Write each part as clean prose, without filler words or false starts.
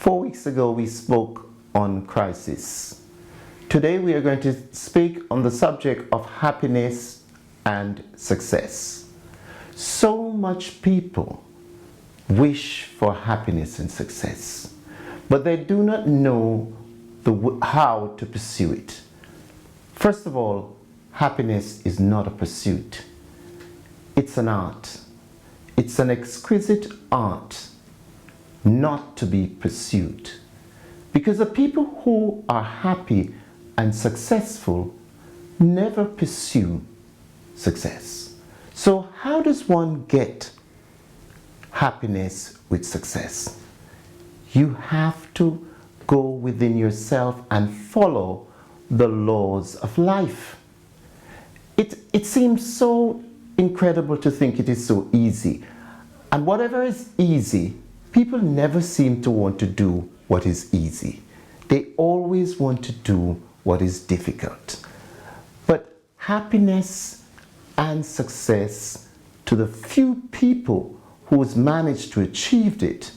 4 weeks ago, we spoke on crisis. Today, we are going to speak on the subject of happiness and success. So much people wish for happiness and success, but they do not know how to pursue it. First of all, happiness is not a pursuit. It's an art. It's an exquisite art not to be pursued. Because the people who are happy and successful never pursue success. So how does one get happiness with success? You have to go within yourself and follow the laws of life. It seems so incredible to think it is so easy. And whatever is easy, people never seem to want to do what is easy. They always want to do what is difficult. But happiness and success, to the few people who has managed to achieve it,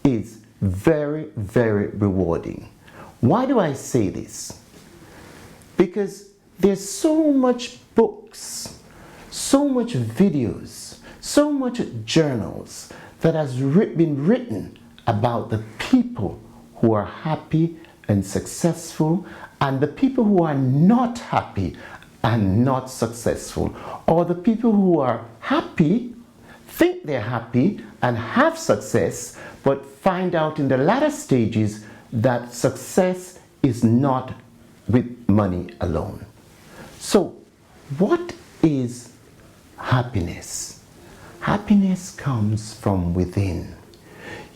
is very, very rewarding. Why do I say this? Because there's so much books, so much videos, so much journals that has been written about the people who are happy and successful and the people who are not happy and not successful, or the people who are happy, think they're happy and have success, but find out in the latter stages that success is not with money alone. So, what is happiness? Happiness comes from within.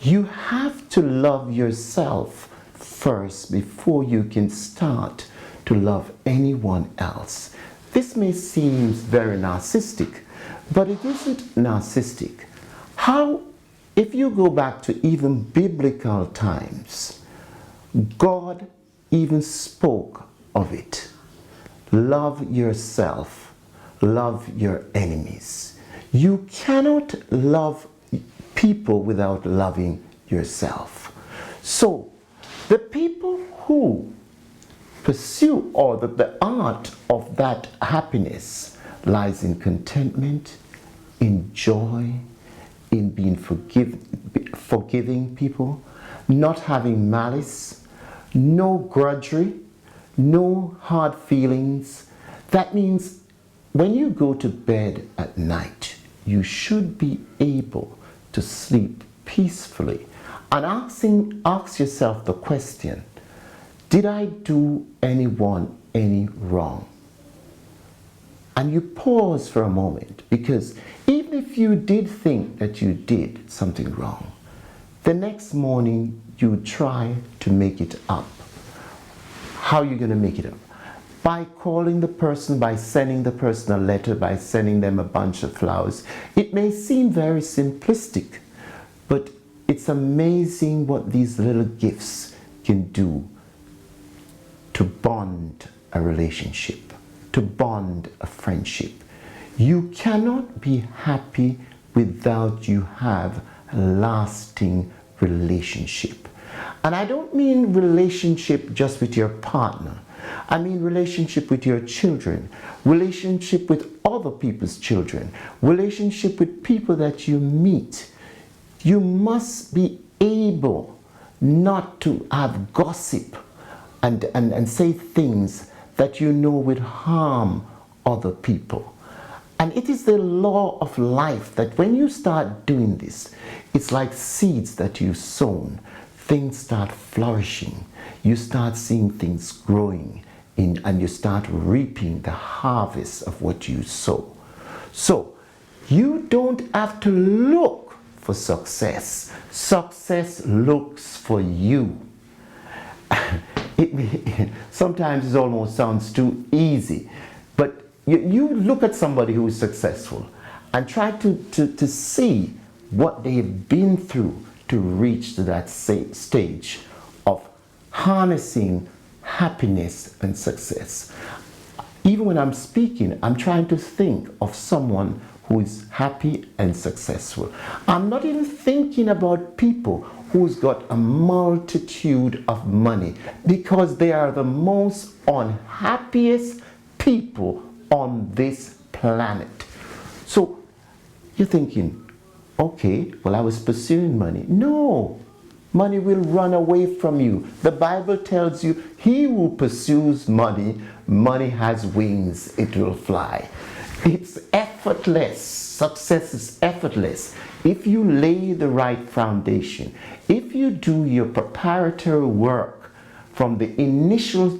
You have to love yourself first before you can start to love anyone else. This may seem very narcissistic, but it isn't narcissistic. If you go back to even biblical times, God even spoke of it. Love yourself, love your enemies. You cannot love people without loving yourself. So, the people who pursue, or the art of that happiness lies in contentment, in joy, in being forgiving people, not having malice, no grudgery, no hard feelings. That means when you go to bed at night, you should be able to sleep peacefully and ask yourself the question, did I do anyone any wrong? And you pause for a moment, because even if you did think that you did something wrong, the next morning you try to make it up. How are you going to make it up? By calling the person, by sending the person a letter, by sending them a bunch of flowers. It may seem very simplistic, but it's amazing what these little gifts can do to bond a relationship, to bond a friendship. You cannot be happy without you have a lasting relationship. And I don't mean relationship just with your partner. I mean relationship with your children, relationship with other people's children, relationship with people that you meet. You must be able not to have gossip and say things that you know will harm other people. And it is the law of life that when you start doing this, it's like seeds that you've sown. Things start flourishing. You start seeing things growing and you start reaping the harvest of what you sow. So you don't have to look for success. Success looks for you. Sometimes it almost sounds too easy, but you look at somebody who is successful and try to see what they've been through to reach to that stage of harnessing happiness and success. Even when I'm speaking, I'm trying to think of someone who is happy and successful. I'm not even thinking about people who's got a multitude of money because they are the most unhappiest people on this planet. So you're thinking, okay, well, I was pursuing money. No, money will run away from you. The Bible tells you, he who pursues money, money has wings, it will fly. It's effortless. Success is effortless. If you lay the right foundation, if you do your preparatory work from the initial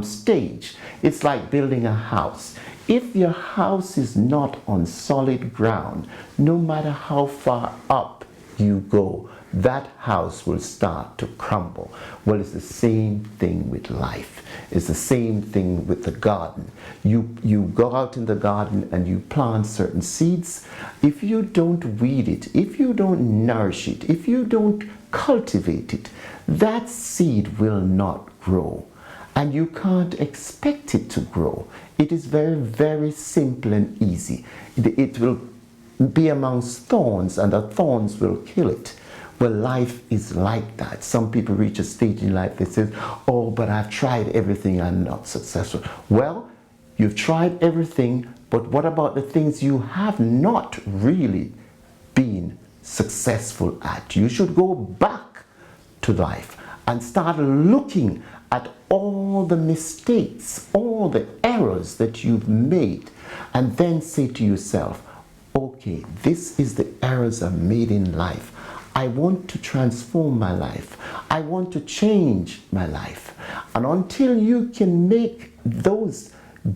stage, it's like building a house. If your house is not on solid ground, no matter how far up you go, that house will start to crumble. Well, it's the same thing with life. It's the same thing with the garden. You go out in the garden and you plant certain seeds. If you don't weed it, if you don't nourish it, if you don't cultivate it, that seed will not grow. And you can't expect it to grow. It is very, very simple and easy. It will be amongst thorns, and the thorns will kill it. Well, life is like that. Some people reach a stage in life, they say, oh, but I've tried everything, I'm not successful. Well, you've tried everything, but what about the things you have not really been successful at? You should go back to life and start looking at all the mistakes, all the errors that you've made, and then say to yourself, okay, this is the errors I've made in life. I want to transform my life. I want to change my life. And until you can make those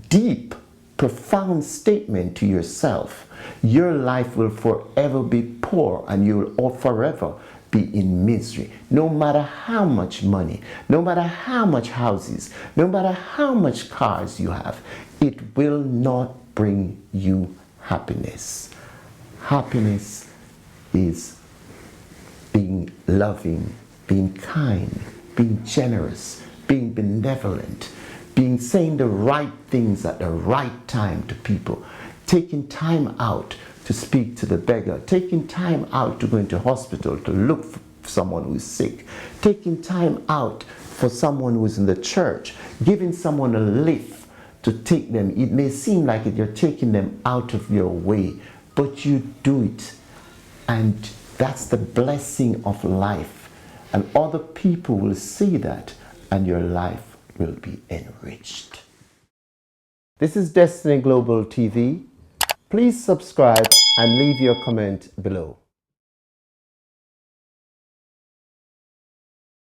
deep, profound statements to yourself, your life will forever be poor and you will forever be in misery. No matter how much money, no matter how much houses, no matter how much cars you have, it will not bring you happiness. Happiness is being loving, being kind, being generous, being benevolent, being saying the right things at the right time to people, taking time out to speak to the beggar, taking time out to go into hospital to look for someone who's sick, taking time out for someone who's in the church, giving someone a lift to take them. It may seem like you're taking them out of your way, but you do it. And that's the blessing of life. And other people will see that, and your life will be enriched. This is Destiny Global TV. Please subscribe and leave your comment below.